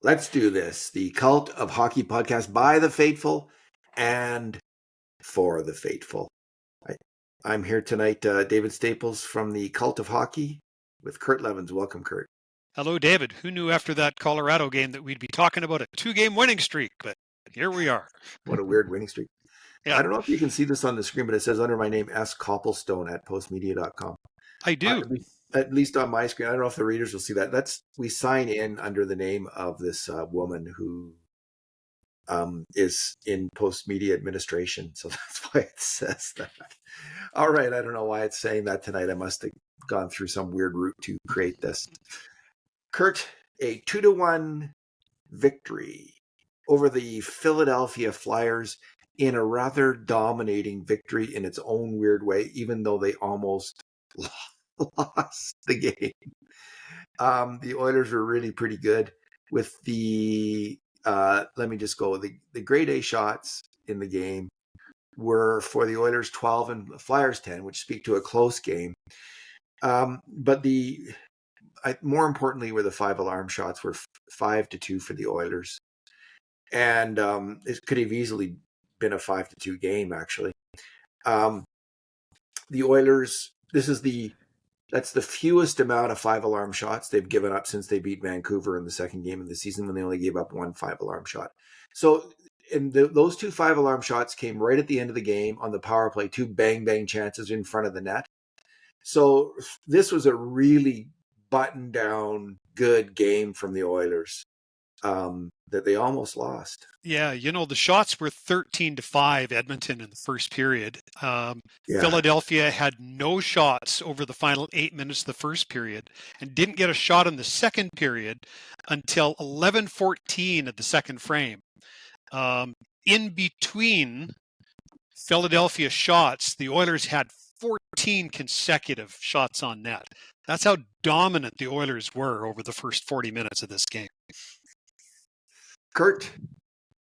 Let's do this. The Cult of Hockey podcast by the faithful and for the faithful. I'm here tonight, David Staples from the Cult of Hockey with Kurt Leavins. Welcome, Kurt. Hello, David. Who knew after that Colorado game that we'd be talking about a 2-game winning streak? But here we are. What a weird winning streak. Yeah. I don't know if you can see this on the screen, but it says under my name, S. Copplestone at postmedia.com. I do. At least on my screen. I don't know if the readers will see that. We sign in under the name of this woman who is in post-media administration. So that's why it says that. All right. I don't know why it's saying that tonight. I must have gone through some weird route to create this. Kurt, a 2-1 victory over the Philadelphia Flyers in a rather dominating victory in its own weird way, even though they almost lost the game. The Oilers were really pretty good with the, let me just go, the grade A shots in the game were for the Oilers 12 and the Flyers 10, which speak to a close game. But more importantly, were the 5 alarm shots were 5-2 for the Oilers. And it could have easily been a 5-2 game, actually. The Oilers, that's the fewest amount of 5 alarm shots they've given up since they beat Vancouver in the second game of the season, when they only gave up 1 5 alarm shot. So, and those 2 5 alarm shots came right at the end of the game on the power play, 2 bang chances in front of the net. So this was a really buttoned down, good game from the Oilers that they almost lost. Yeah, the shots were 13-5 Edmonton in the first period. Philadelphia had no shots over the final 8 minutes of the first period and didn't get a shot in the second period until 11:14 of the second frame. In between Philadelphia shots, the Oilers had 14 consecutive shots on net. That's how dominant the Oilers were over the first 40 minutes of this game. Kurt,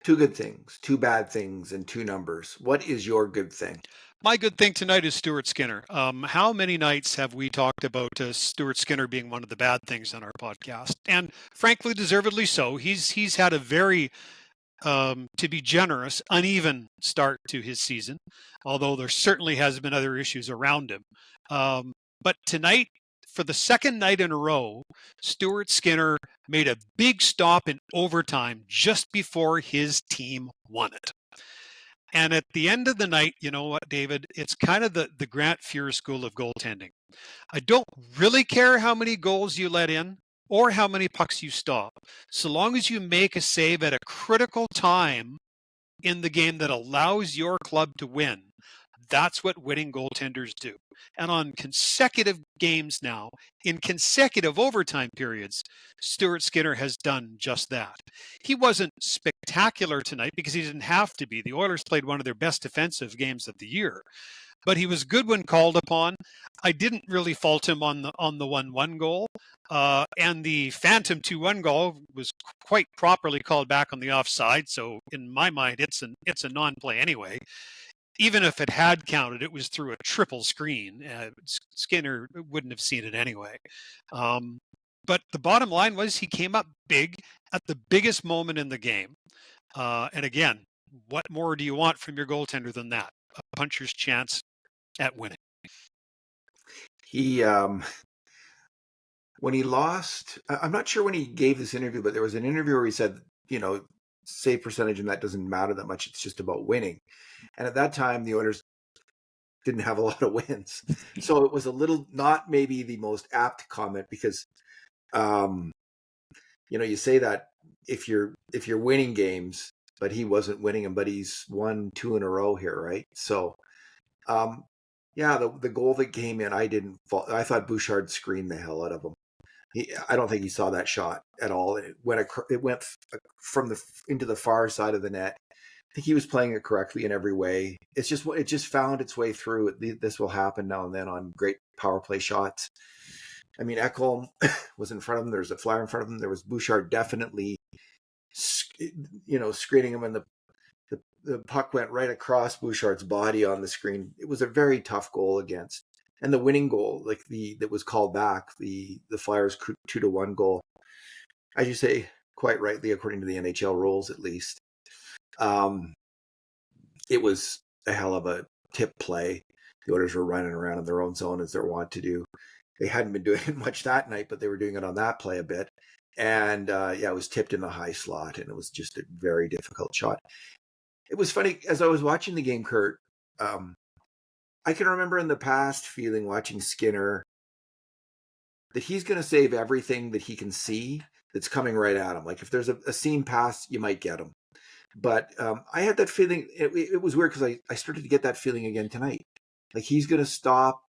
2 good things, 2 bad things, and 2 numbers. What is your good thing? My good thing tonight is Stuart Skinner. How many nights have we talked about Stuart Skinner being one of the bad things on our podcast? And frankly, deservedly so. He's had a very, to be generous, uneven start to his season, although there certainly has been other issues around him. But tonight, for the second night in a row, Stuart Skinner made a big stop in overtime just before his team won it. And at the end of the night, you know what, David? It's kind of the Grant Fuhr school of goaltending. I don't really care how many goals you let in or how many pucks you stop, so long as you make a save at a critical time in the game that allows your club to win. That's what winning goaltenders do. And on consecutive games now, in consecutive overtime periods, Stuart Skinner has done just that. He wasn't spectacular tonight because he didn't have to be. The Oilers played one of their best defensive games of the year. But he was good when called upon. I didn't really fault him on the 1-1 goal. And the phantom 2-1 goal was quite properly called back on the offside. So in my mind, it's a non-play anyway. Even if it had counted, it was through a triple screen. Skinner wouldn't have seen it anyway. But the bottom line was he came up big at the biggest moment in the game. And again, what more do you want from your goaltender than that? A puncher's chance at winning. He, when he lost, I'm not sure when he gave this interview, but there was an interview where he said, save percentage and that doesn't matter that much. It's just about winning. And at that time, the Oilers didn't have a lot of wins. So it was a little, not maybe the most apt comment because, you say that if you're winning games, but he wasn't winning them, but he's won 2 in a row here, right? So, the goal that came in, I thought Bouchard screened the hell out of him. I don't think he saw that shot at all. It went from into the far side of the net. I think he was playing it correctly in every way. It just found its way through. This will happen now and then on great power play shots. I mean, Ekholm was in front of him. There's a Flyer in front of him. There was Bouchard definitely, screening him, and the puck went right across Bouchard's body on the screen. It was a very tough goal against. And the winning goal, that was called back, the Flyers 2-1 goal. As you say, quite rightly, according to the NHL rules at least. It was a hell of a tip play. The Oilers were running around in their own zone as they're wont to do. They hadn't been doing it much that night, but they were doing it on that play a bit. And it was tipped in the high slot, and it was just a very difficult shot. It was funny, as I was watching the game, Kurt, I can remember in the past feeling watching Skinner that he's going to save everything that he can see that's coming right at him. Like if there's a seam pass, you might get him. But I had that feeling. It was weird because I started to get that feeling again tonight. Like he's going to stop.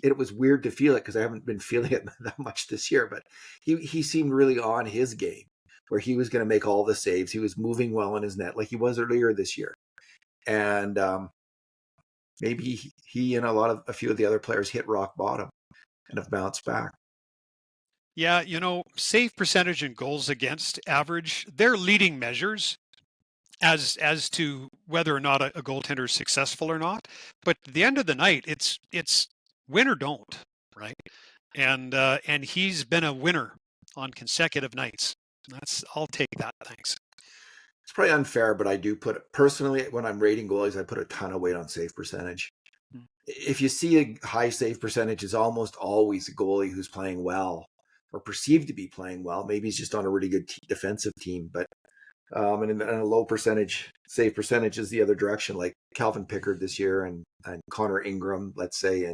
It was weird to feel it because I haven't been feeling it that much this year. But he seemed really on his game, where he was going to make all the saves. He was moving well in his net like he was earlier this year. And maybe he and a few of the other players hit rock bottom and have bounced back. Yeah, save percentage and goals against average, they're leading measures as to whether or not a goaltender is successful or not. But at the end of the night, it's win or don't, right? And he's been a winner on consecutive nights. I'll take that. Thanks. It's probably unfair, but I do personally, when I'm rating goalies, I put a ton of weight on save percentage. If you see a high save percentage, it's almost always a goalie who's playing well or perceived to be playing well. Maybe he's just on a really good defensive team, but and a low percentage save percentage is the other direction, like Calvin Pickard this year and Connor Ingram, let's say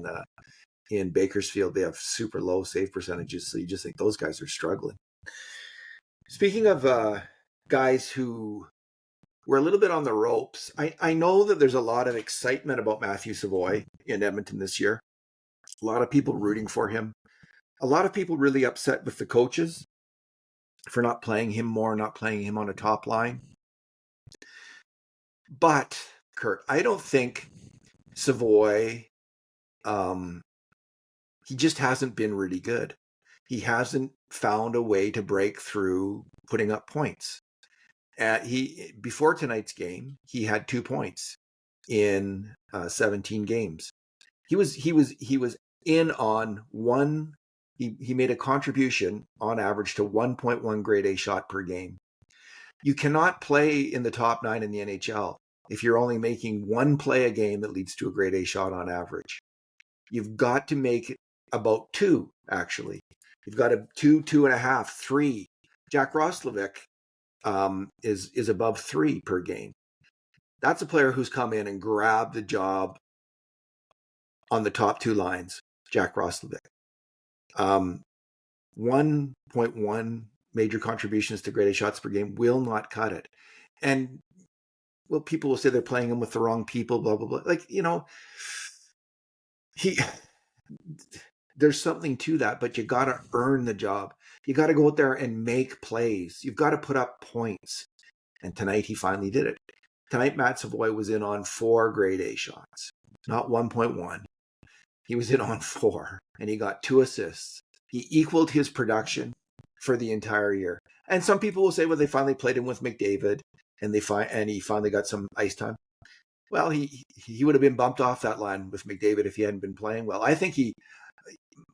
in Bakersfield, they have super low save percentages. So you just think those guys are struggling. Speaking of guys who were a little bit on the ropes, I know that there's a lot of excitement about Matthew Savoie in Edmonton this year. A lot of people rooting for him. A lot of people really upset with the coaches for not playing him more, not playing him on a top line. But, Kurt, I don't think Savoie, he just hasn't been really good. He hasn't found a way to break through putting up points. Before tonight's game, he had 2 points in 17 games. He was in on one. He made a contribution on average to 1.1 grade A shot per game. You cannot play in the top 9 in the NHL if you're only making one play a game that leads to a grade A shot on average. You've got to make about 2, actually. You've got a 2, 2.5, 3. Jack Roslovic is above 3 per game. That's a player who's come in and grabbed the job on the top 2 lines, Jack Roslovic. 1.1 major contributions to grade A shots per game will not cut it. And well, people will say they're playing him with the wrong people, blah, blah, blah. Like, there's something to that, but you got to earn the job. You got to go out there and make plays. You've got to put up points. And tonight he finally did it. Tonight, Matt Savoie was in on 4 grade A shots, not 1.1. He was in on 4, and he got 2 assists. He equaled his production for the entire year. And some people will say, well, they finally played him with McDavid, and he finally got some ice time. Well, he would have been bumped off that line with McDavid if he hadn't been playing well. I think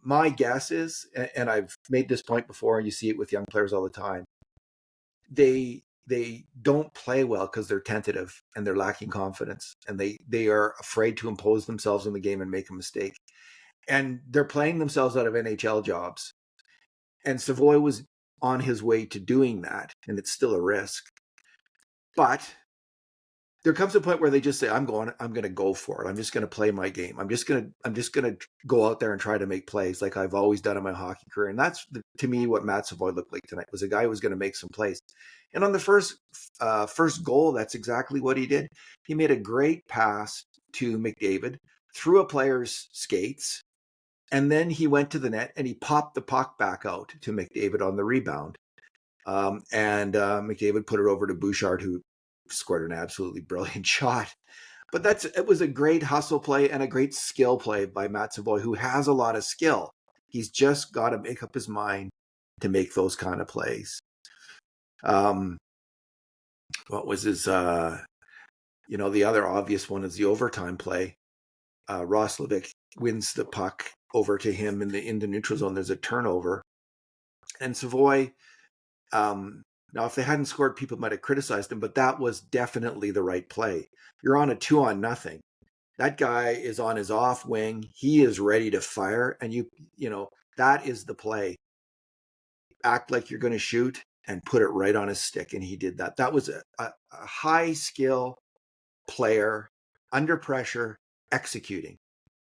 my guess is, and I've made this point before, and you see it with young players all the time, they don't play well because they're tentative and they're lacking confidence, and they are afraid to impose themselves in the game and make a mistake. And they're playing themselves out of NHL jobs. And Savoie was on his way to doing that, and it's still a risk. But there comes a point where they just say, I'm going to go for it. I'm just going to play my game. I'm just going to go out there and try to make plays like I've always done in my hockey career. And that's, to me, what Matt Savoie looked like tonight, was a guy who was going to make some plays. And on the first goal, that's exactly what he did. He made a great pass to McDavid through a player's skates, and then he went to the net and he popped the puck back out to McDavid on the rebound. And McDavid put it over to Bouchard, who scored an absolutely brilliant shot. But it was a great hustle play and a great skill play by Matt Savoie, who has a lot of skill. He's just got to make up his mind to make those kind of plays. What was his, the other obvious one is the overtime play. Roslovic wins the puck over to him in the neutral zone. There's a turnover. And Savoie Now, if they hadn't scored, people might have criticized him, but that was definitely the right play. You're on a 2-on-0. That guy is on his off wing. He is ready to fire, and that is the play. Act like you're going to shoot and put it right on his stick, and he did that. That was a high skill player under pressure executing.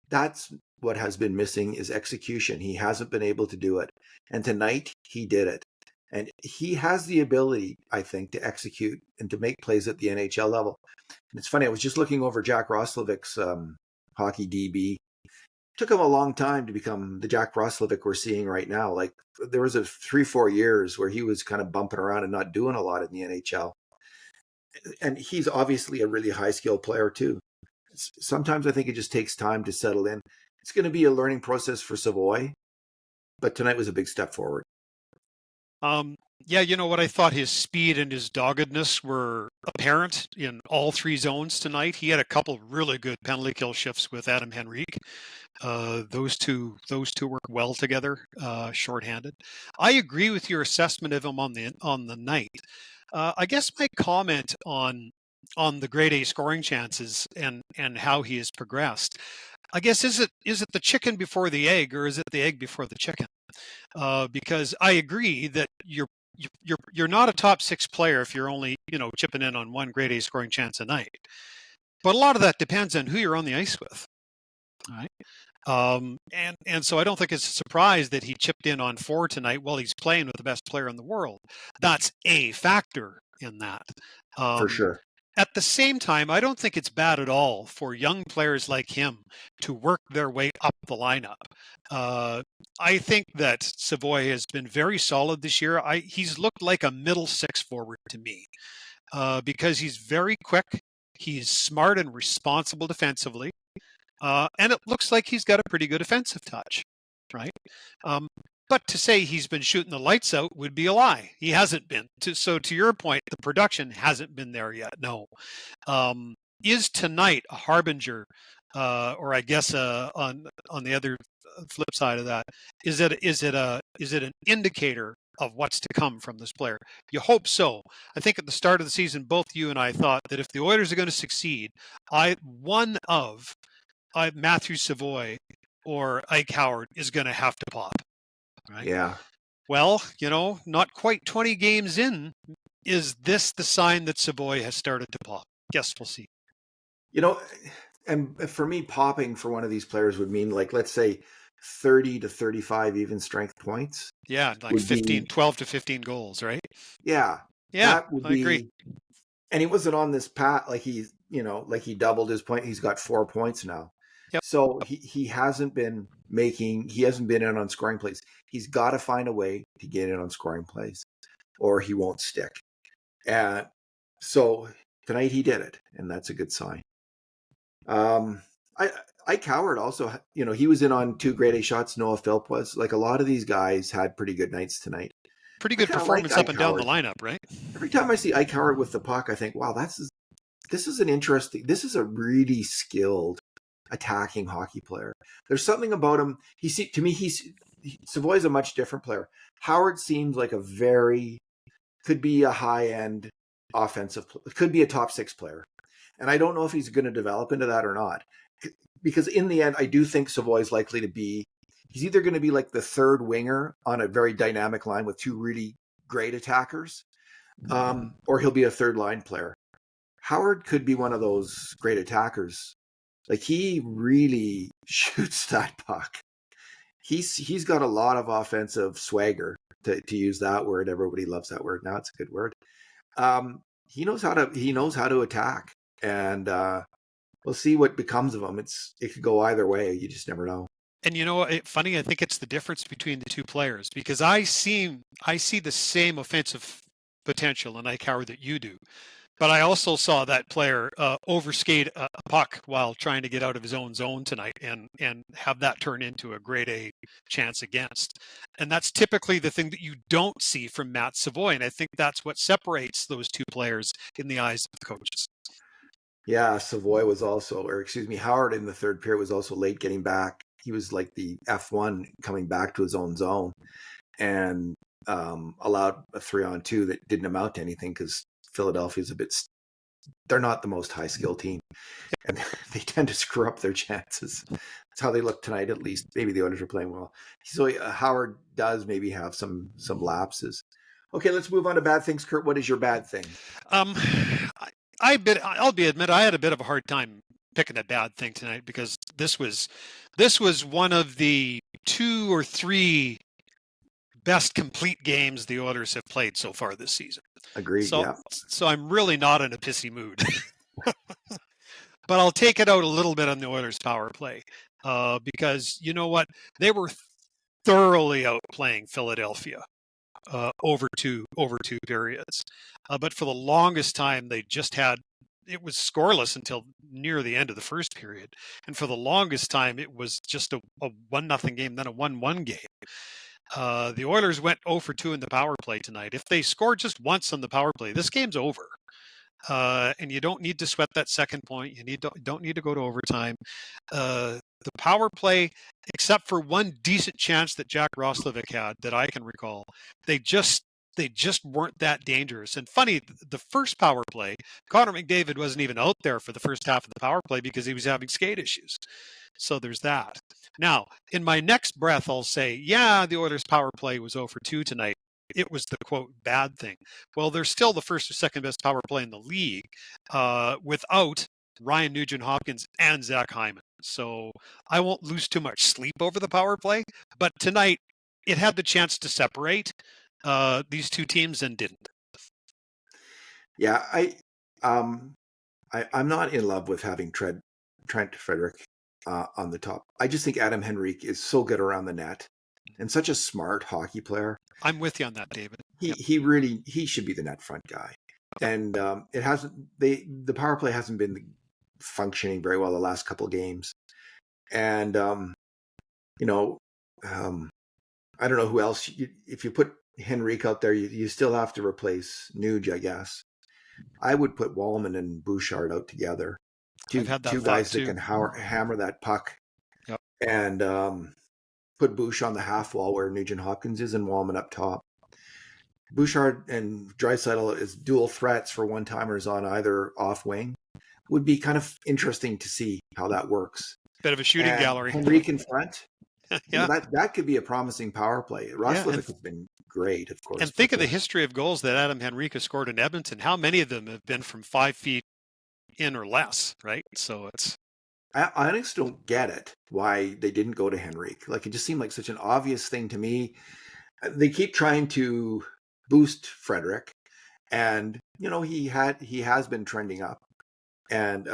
That's what has been missing is execution. He hasn't been able to do it, and tonight he did it. And he has the ability, I think, to execute and to make plays at the NHL level. And it's funny, I was just looking over Jack Roslovic's hockey DB. Took him a long time to become the Jack Roslovic we're seeing right now. Like there was a 3-4 years where he was kind of bumping around and not doing a lot in the NHL. And he's obviously a really high skill player too. Sometimes I think it just takes time to settle in. It's going to be a learning process for Savoie, but tonight was a big step forward. Yeah, you know what? I thought his speed and his doggedness were apparent in all three zones tonight. He had a couple really good penalty kill shifts with Adam Henrique. Those two work well together, shorthanded. I agree with your assessment of him on the night. I guess my comment on the grade A scoring chances and how he has progressed. I guess is it the chicken before the egg, or is it the egg before the chicken? Because I agree that you're not a top 6 player if you're only chipping in on one grade A scoring chance a night. But a lot of that depends on who you're on the ice with, right? And so I don't think it's a surprise that he chipped in on 4 tonight while he's playing with the best player in the world. That's a factor in that. For sure. At the same time, I don't think it's bad at all for young players like him to work their way up the lineup. I think that Savoie has been very solid this year. He's looked like a middle 6 forward to me because he's very quick. He's smart and responsible defensively. And it looks like he's got a pretty good offensive touch, right? But to say he's been shooting the lights out would be a lie. He hasn't been. So to your point, the production hasn't been there yet. No. Is tonight a harbinger, or I guess on the other flip side of that, is it an indicator of what's to come from this player? You hope so. I think at the start of the season, both you and I thought that if the Oilers are going to succeed, one of Matthew Savoie or Ike Howard is going to have to pop. Right? Yeah. Well, not quite 20 games in. Is this the sign that Savoie has started to pop? Guess we'll see. And for me, popping for one of these players would mean, like, let's say 30 to 35 even strength points. Yeah, like 12 to 15 goals, right? Yeah. Yeah, that would I agree. And he wasn't on this path like he doubled his point. He's got 4 points now. Yep. So he hasn't been in on scoring plays. He's got to find a way to get in on scoring plays or he won't stick. And so tonight he did it, and that's a good sign. Ike Howard also, he was in on 2 grade A shots. Noah Philp was. Like, a lot of these guys had pretty good nights tonight. Pretty good performance up and down the lineup, right? Every time I see Ike Howard with the puck, I think, wow, this is a really skilled attacking hockey player. There's something about him. Savoie's a much different player. Howard seems like could be a high-end offensive, could be a top 6 player. And I don't know if he's going to develop into that or not. Because in the end, I do think Savoie's likely to be, he's either going to be like the third winger on a very dynamic line with 2 really great attackers, or he'll be a third line player. Howard could be one of those great attackers. Like, he really shoots that puck. He's got a lot of offensive swagger, to use that word. Everybody loves that word now. It's a good word. He knows how to attack, and we'll see what becomes of him. It could go either way. You just never know. And funny, I think it's the difference between the 2 players, because I see the same offensive potential in Ike Howard that you do. But I also saw that player overskate a puck while trying to get out of his own zone tonight and have that turn into a grade A chance against. And that's typically the thing that you don't see from Matt Savoie. And I think that's what separates those 2 players in the eyes of the coaches. Yeah, Howard in the third period was also late getting back. He was like the F1 coming back to his own zone. And allowed a 3-on-2 that didn't amount to anything because Philadelphia's they're not the most high skill team, and they tend to screw up their chances. That's how they look tonight, at least. Maybe the Oilers are playing well. So Howard does maybe have some lapses. Okay, let's move on to bad things. Kurt, what is your bad thing? I'll admit I had a bit of a hard time picking a bad thing tonight because this was one of the 2 or 3 best complete games the Oilers have played so far this season. Agreed. So I'm really not in a pissy mood. But I'll take it out a little bit on the Oilers' power play because you know what? They were thoroughly outplaying Philadelphia over two periods. But for the longest time, they just had it was scoreless until near the end of the first period, and for the longest time, it was just a 1-0 game, then a 1-1 game. The Oilers went 0 for 2 in the power play tonight. If they score just once on the power play, this game's over. And you don't need to sweat that second point. You don't need to go to overtime. The power play, except for one decent chance that Jack Roslovic had that I can recall, they just weren't that dangerous. And funny, the first power play, Connor McDavid wasn't even out there for the first half of the power play because he was having skate issues. So there's that. Now, in my next breath, I'll say, yeah, the Oilers' power play was 0 for 2 tonight. It was the, quote, bad thing. Well, they're still the first or second best power play in the league without Ryan Nugent-Hopkins and Zach Hyman. So I won't lose too much sleep over the power play. But tonight, it had the chance to separate these two teams and didn't. Yeah, I'm not in love with having Trent Frederic on the top. I just think Adam Henrique is so good around the net and such a smart hockey player. I'm with you on that, David. He should be the net front guy. And it hasn't. The power play hasn't been functioning very well the last couple of games. And I don't know who else. If you put Henrique out there, you still have to replace Nuge, I guess. I would put Wallman and Bouchard out together. Two guys that can hammer that puck. Yep. And put Bouch on the half wall where Nugent Hopkins is and Wallman up top. Bouchard and Draisaitl as dual threats for one-timers on either off wing would be kind of interesting to see how that works. Bit of a shooting gallery. Henrique in front. Yeah. That could be a promising power play. Roslovic has been great, of course. And think of the history of goals that Adam Henrique has scored in Edmonton. How many of them have been from 5 feet in or less, right? So it's... I just don't get it, why they didn't go to Henrique. Like, it just seemed like such an obvious thing to me. They keep trying to boost Frederic, and, he has been trending up. And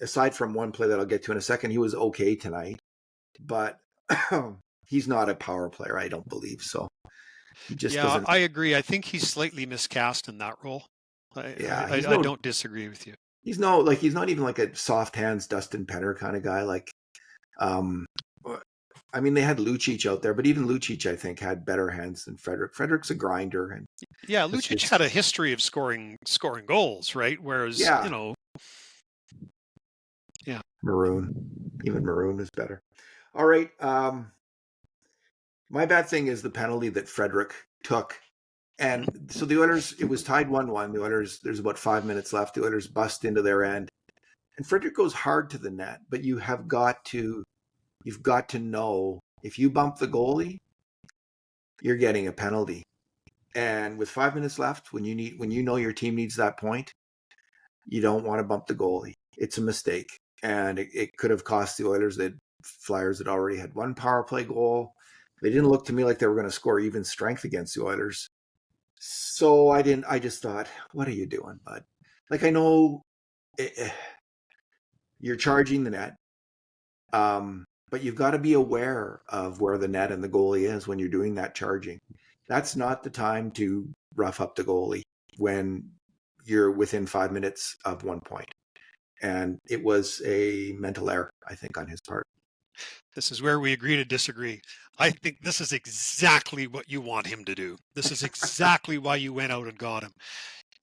aside from one play that I'll get to in a second, he was okay tonight. But he's not a power player, I don't believe. So he just doesn't... I agree. I think he's slightly miscast in that role. I don't disagree with you. He's not even like a soft hands Dustin Penner kind of guy. Like, I mean, they had Lucic out there, but even Lucic, I think, had better hands than Frederic. Fredric's a grinder, and Lucic had a history of scoring goals, right? Whereas, Maroon is better. All right, my bad thing is the penalty that Frederic took. And so the Oilers, it was tied 1-1. The Oilers, there's about 5 minutes left. The Oilers bust into their end. And Frederic goes hard to the net, but you've got to know if you bump the goalie, you're getting a penalty. And with 5 minutes left, when you know your team needs that point, you don't want to bump the goalie. It's a mistake. And it could have cost the Oilers. The Flyers had already had one power play goal. They didn't look to me like they were going to score even strength against the Oilers. So I just thought, what are you doing, bud? Like, I know you're charging the net, but you've got to be aware of where the net and the goalie is when you're doing that charging. That's not the time to rough up the goalie when you're within 5 minutes of 1 point. And it was a mental error, I think, on his part. This is where we agree to disagree. I think this is exactly what you want him to do. This is exactly why you went out and got him.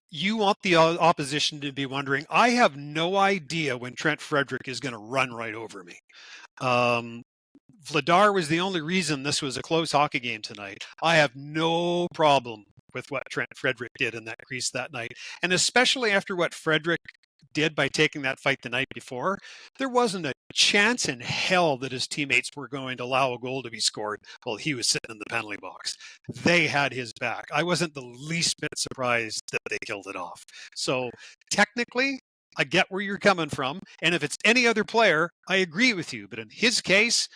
You want the opposition to be wondering, I have no idea when Trent Frederic is going to run right over me. Vladar was the only reason this was a close hockey game tonight. I have no problem with what Trent Frederick did in that crease that night. And especially after what Frederick did by taking that fight the night before, there wasn't a chance in hell that his teammates were going to allow a goal to be scored while he was sitting in the penalty box. They had his back. I wasn't the least bit surprised that they killed it off. So technically, I get where you're coming from. And if it's any other player, I agree with you. But in his case,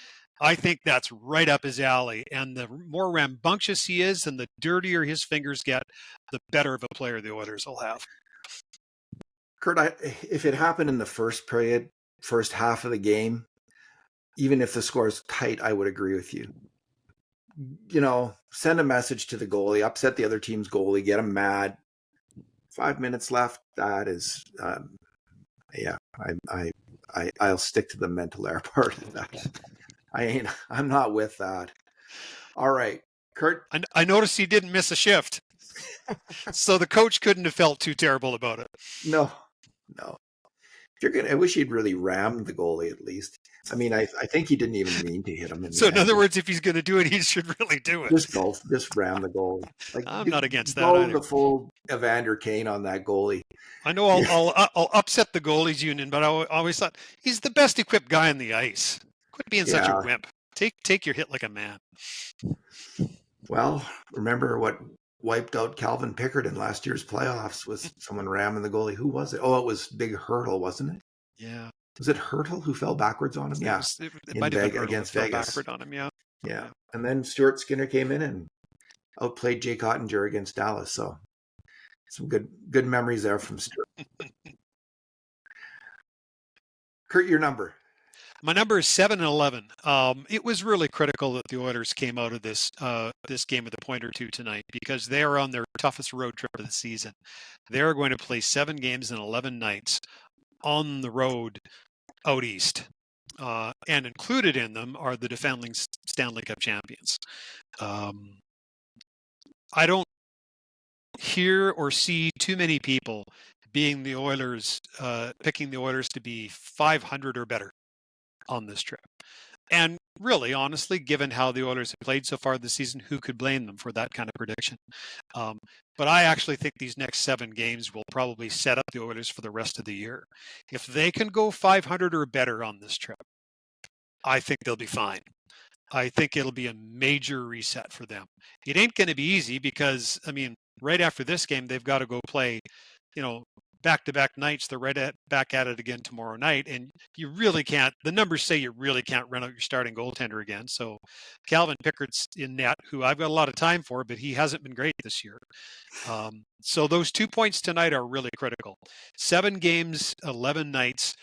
I think that's right up his alley. And the more rambunctious he is and the dirtier his fingers get, the better of a player the Oilers will have. Kurt, if it happened in the first period, first half of the game, even if the score is tight, I would agree with you. Send a message to the goalie, upset the other team's goalie, get him mad. 5 minutes left. That is, I'll stick to the mental error part of that. I'm not with that. All right, Kurt. I noticed he didn't miss a shift. So the coach couldn't have felt too terrible about it. No. I wish he'd really rammed the goalie at least. I mean, I think he didn't even mean to hit him. So in other words, if he's going to do it, he should really do it. Just ram the goalie. I'm not against that. Go the full Evander Kane on that goalie. I know I'll upset the goalies union, but I always thought he's the best equipped guy on the ice. Quit being such a wimp. Take your hit like a man. Well, remember what wiped out Calvin Pickard in last year's playoffs was someone ramming the goalie. Who was it? Oh, it was Big Hurtle, wasn't it? Yeah. Was it Hurtle who fell backwards on him? Yeah. It might have been against Hurtle Vegas. backward on him, yeah. Yeah. And then Stuart Skinner came in and outplayed Jake Ottinger against Dallas. So some good memories there from Stuart. Kurt, your number. My number is 7-11. It was really critical that the Oilers came out of this game with a point or two tonight because they are on their toughest road trip of the season. They're going to play 7 games in 11 nights on the road out east. And included in them are the defending Stanley Cup champions. I don't hear or see too many people being the Oilers, picking the Oilers to be 500 or better on this trip. And really, honestly, given how the Oilers have played so far this season, who could blame them for that kind of prediction? But I actually think these next 7 games will probably set up the Oilers for the rest of the year. If they can go 500 or better on this trip, I think they'll be fine. I think it'll be a major reset for them. It ain't going to be easy because, I mean, right after this game, they've got to go play, back-to-back nights. They're back at it again tomorrow night. And you really can't, the numbers say you really can't run out your starting goaltender again. So Calvin Pickard's in net, who I've got a lot of time for, but he hasn't been great this year. So those 2 points tonight are really critical. 7 games, 11 nights.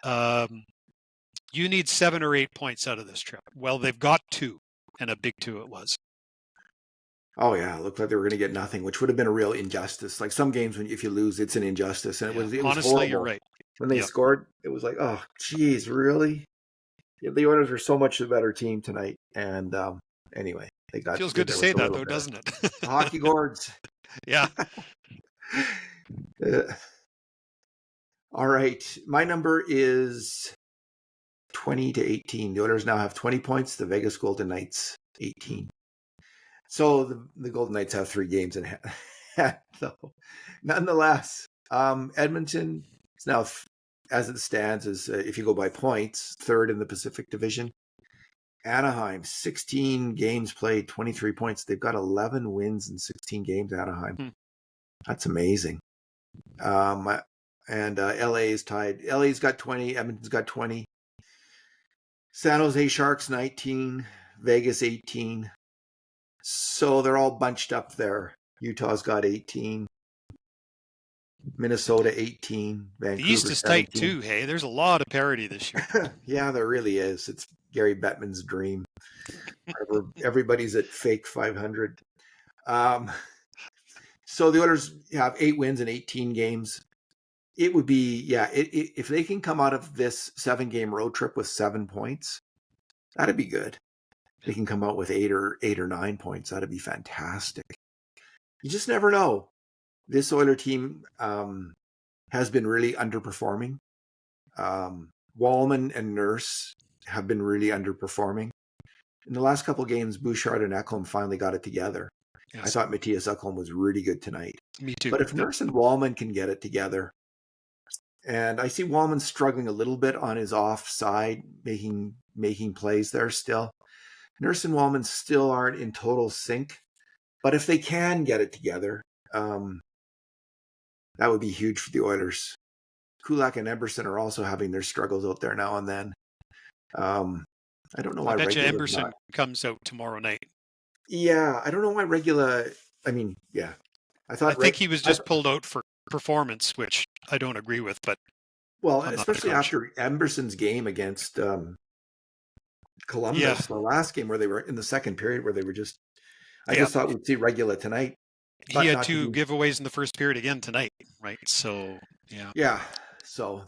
You need 7 or 8 points out of this trip. Well, they've got 2, and a big 2 it was. Oh yeah, it looked like they were going to get nothing, which would have been a real injustice. Like some games, if you lose, it's an injustice, and it was honestly horrible. You're right. When they scored, it was like, oh, geez, really? Yeah, the Oilers were so much the better team tonight, and anyway, they got. Feels good to say that, though, doesn't it? Hockey gourds. Yeah. All right, my number is 20-18. The Oilers now have 20 points. The Vegas Golden Knights 18. So the Golden Knights have 3 games in hand. So, nonetheless, Edmonton is now, as it stands, is if you go by points, 3rd in the Pacific Division. Anaheim, 16 games played, 23 points. They've got 11 wins in 16 games. Anaheim, That's amazing. And LA is tied. LA's got 20. Edmonton's got 20. San Jose Sharks 19. Vegas 18. So they're all bunched up there. Utah's got 18. Minnesota 18. Vancouver the East is 17. tight too, hey? There's a lot of parity this year. Yeah, there really is. It's Gary Bettman's dream. Everybody's at fake 500. So the Oilers have 8 wins in 18 games. It would be, if they can come out of this 7-game road trip with 7 points, that'd be good. They can come out with 8 or 9 points. That'd be fantastic. You just never know. This Oiler team has been really underperforming. Wallman and Nurse have been really underperforming. in the last couple of games, Bouchard and Ekholm finally got it together. I Yes, thought Matthias Ekholm was really good tonight. me too. But if Yep. Nurse and Wallman can get it together, and I see Wallman struggling a little bit on his offside, making plays there still. Nurse and Wallman still aren't in total sync. But if they can get it together, that would be huge for the Oilers. Kulak and Eberson are also having their struggles out there now and then. I don't know I why bet you Regula's Emerson not. comes out tomorrow night. Yeah, I don't know why Regula. I mean, yeah, I I thought think he was just pulled out for performance, which I don't agree with, but well, I'm not the especially coach. after Emerson's game against Yeah, Columbus, the last game where they were in the second period, where they were just. I yeah. just thought we'd see Regula tonight, He but had not to two be. giveaways in the first period again tonight, right? So yeah, Yeah, so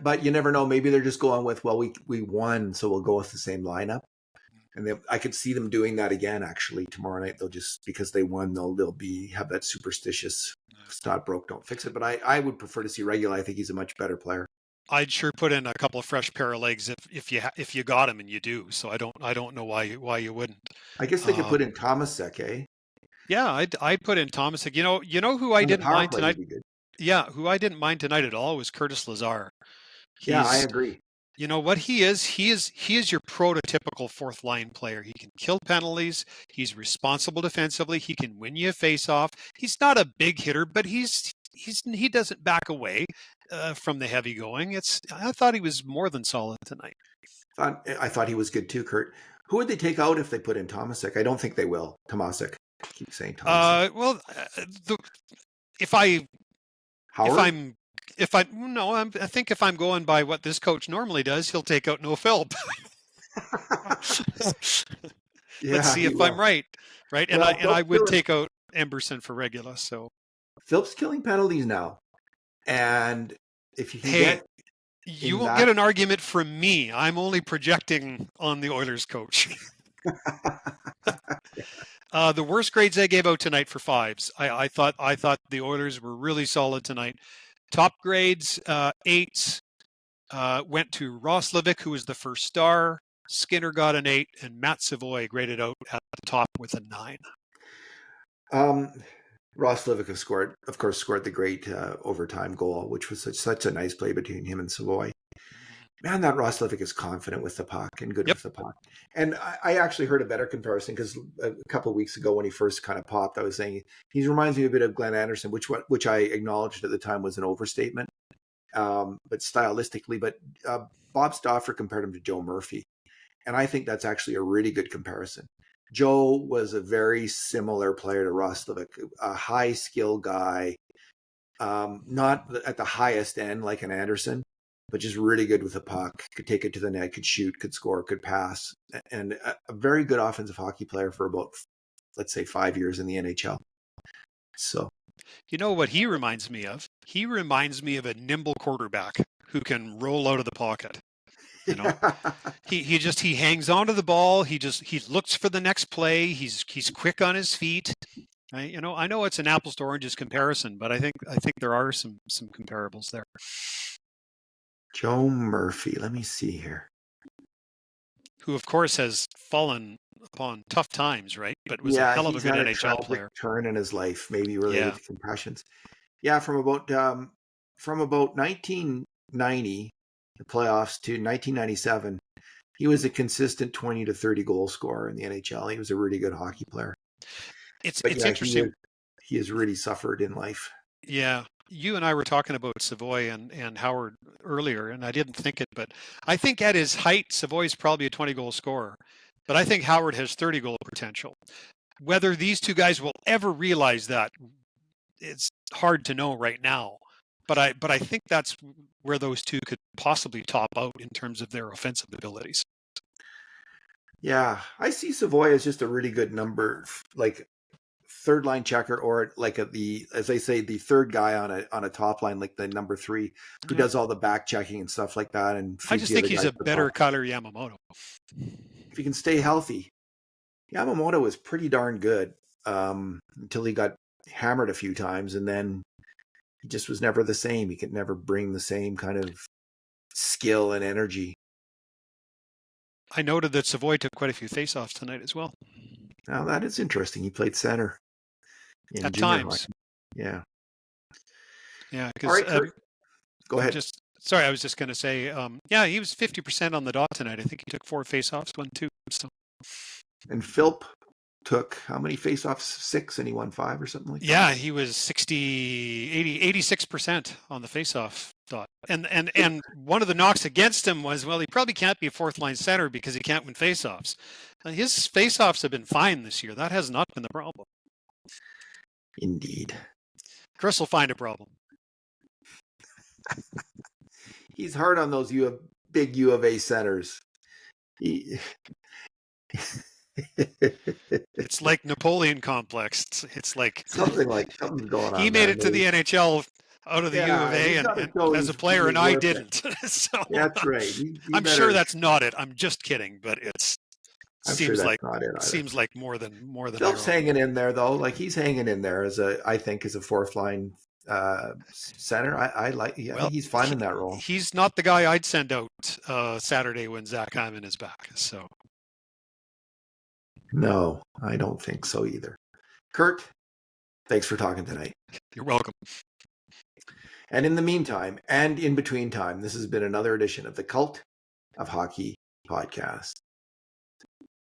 but you never know. Maybe they're just going with, well, we won, so we'll go with the same lineup. And I could see them doing that again. Actually, tomorrow night they'll just because they won, they'll have that superstitious. If it's not broke, don't fix it. But I would prefer to see Regula. I think he's a much better player. I'd sure put in a couple of fresh pair of legs if you got him, and you do. So I don't know why you wouldn't. I guess they could put in Thomasek, eh? Yeah, I'd put in Thomas. You know who I On the didn't power mind play tonight. would be good. Yeah, who I didn't mind tonight at all was Curtis Lazar. Yeah, I He's agree. You know what he is? He is your prototypical fourth line player. He can kill penalties. He's responsible defensively. He can win you a face-off. He's not a big hitter, but he doesn't back away from the heavy going. I thought he was more than solid tonight. I thought he was good too, Kurt. Who would they take out if they put in Thomasek? I don't think they will. Tomasek. I keep saying Thomasek. Well, if I if Howard? I'm if I no, I think if I'm going by what this coach normally does, he'll take out no Philp. Let's Yeah, see he if I'm will. right, right? And Well, I would take out Emberson for Regula. So Philp's killing penalties now. And if you can hey, get you in won't get that, an argument from me. I'm only projecting on the Oilers coach. The worst grades I gave out tonight for fives. I thought the Oilers were really solid tonight. Top grades, eights, went to Roslovic, who was the first star. Skinner got an 8, and Matt Savoie graded out at the top with a 9. um, Roslovic of course, scored the great overtime goal, which was such a nice play between him and Savoy. Man, that Roslovic is confident with the puck and good Yep. with the puck. And I actually heard a better comparison because a couple of weeks ago when he first kind of popped, I was saying he reminds me a bit of Glenn Anderson, which I acknowledged at the time was an overstatement, but stylistically. But Bob Stauffer compared him to Joe Murphy, and I think that's actually a really good comparison. Joe was a very similar player to Roslovic, a high skill guy, not at the highest end like an Anderson, but just really good with the puck, could take it to the net, could shoot, could score, could pass, and a very good offensive hockey player for about, let's say, 5 years in the NHL. So, You know what he reminds me of? He reminds me of a nimble quarterback who can roll out of the pocket. You know, yeah, he hangs onto the ball. He looks for the next play. He's quick on his feet. You know, I know it's an apples to oranges comparison, but I think there are some comparables there. Joe Murphy. Let me see here. Who, of course, has fallen upon tough times, right? But was a Yeah, hell of a he's good had a NHL tragic player. turn in his life, maybe related Yeah. to concussions. Yeah, from about 1990, the playoffs to 1997, he was a consistent 20 to 30 goal scorer in the NHL. He was a really good hockey player. But It's yeah, interesting. he has really suffered in life. Yeah. You and I were talking about Savoie and Howard earlier, and I didn't think it, but I think at his height, Savoie's probably a 20 goal scorer. But I think Howard has 30 goal potential. Whether these two guys will ever realize that, it's hard to know right now. But I think that's where those two could possibly top out in terms of their offensive abilities. Yeah, I see Savoy as just a really good number, like third line checker, or like as they say, the third guy on a top line, like the number three, who Yeah. does all the back checking and stuff like that, and I feeds just the think other he's guys a the better puck. Kyler Yamamoto. If he can stay healthy, Yamamoto was pretty darn good until he got hammered a few times, and then he just was never the same. He could never bring the same kind of skill and energy. I noted that Savoie took quite a few faceoffs tonight as well. Now that is interesting. He played center in At junior times. hockey. Yeah. Yeah, All because right, Kurt. Go ahead. I was just going to say, he was 50% on the dot tonight. I think he took 4 faceoffs, 1, 2. So. And Philp took how many faceoffs? 6, and he won 5 or something like that? Yeah, he was 86% on the faceoff dot. And one of the knocks against him was, well, he probably can't be a fourth line center because he can't win faceoffs. His faceoffs have been fine this year. That has not been the problem. Indeed. Chris will find a problem. He's hard on those big U of A centers. It's like Napoleon complex. It's like something's going on. He made it to the NHL out of the U of A and as a player, and I didn't. So that's right. I'm sure that's not it. I'm just kidding, but seems like more than. Phil's hanging in there though. Like he's hanging in there as a fourth line center. I like. Yeah, well, he's fine in that role. He's not the guy I'd send out Saturday when Zach Hyman is back. So. No, I don't think so either. Kurt, thanks for talking tonight. You're welcome. And in the meantime, and in between time, this has been another edition of the Cult of Hockey podcast.